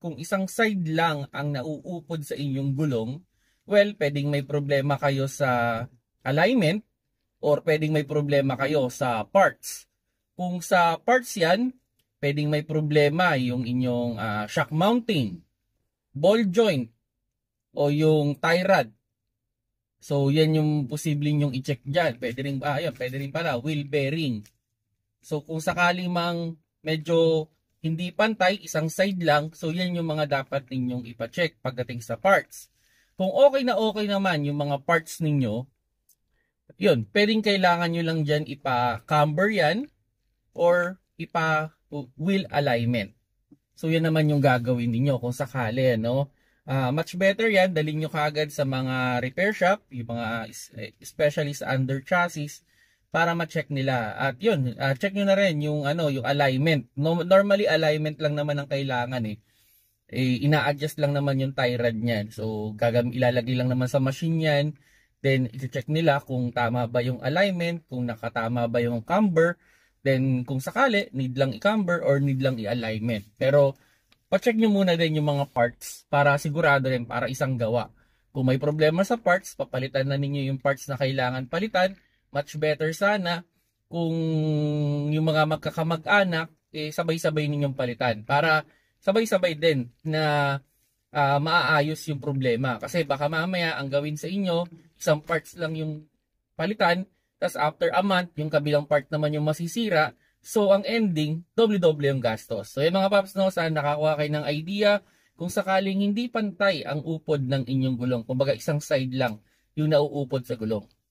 kung isang side lang ang nauupod sa inyong gulong, well, pwedeng may problema kayo sa alignment or pwedeng may problema kayo sa parts. Kung sa parts yan, pwedeng may problema yung inyong shock mounting, ball joint, o yung tie rod. So, yan yung posibleng yung i-check dyan. Pwede rin pala, wheel bearing. So, kung sakaling mang medyo hindi pantay, isang side lang, so yan yung mga dapat ninyong ipa-check pagdating sa parts. Kung okay naman yung mga parts ninyo, yun, pwedeng kailangan nyo lang dyan ipa-camber yan or ipa-wheel alignment. So, yan naman yung gagawin ninyo kung sakali, no? Much better yan, dalhin nyo kaagad sa mga repair shop, yung mga especially sa under chassis, para ma-check nila. At yun, check nyo na rin yung yung alignment. Normally alignment lang naman ang kailangan ina-adjust lang naman yung tie rod niyan. So ilalagay lang naman sa machine yan. Then i-check nila kung tama ba yung alignment, kung nakatama ba yung camber. Then kung sakali, need lang i-camber or need lang i-alignment. Pero pa-check nyo muna din yung mga parts para sigurado rin, para isang gawa. Kung may problema sa parts, papalitan na ninyo yung parts na kailangan palitan. Much better sana kung yung mga magkakamag-anak, sabay-sabay ninyong palitan. Para sabay-sabay din na maaayos yung problema. Kasi baka mamaya ang gawin sa inyo, isang parts lang yung palitan, tapos after a month, yung kabilang part naman yung masisira. So, ang ending, doble-doble yung gastos. So, yung mga paps, no, saan nakakuha kayo ng idea kung sakaling hindi pantay ang upod ng inyong gulong. Kumbaga, isang side lang yung nauupod sa gulong.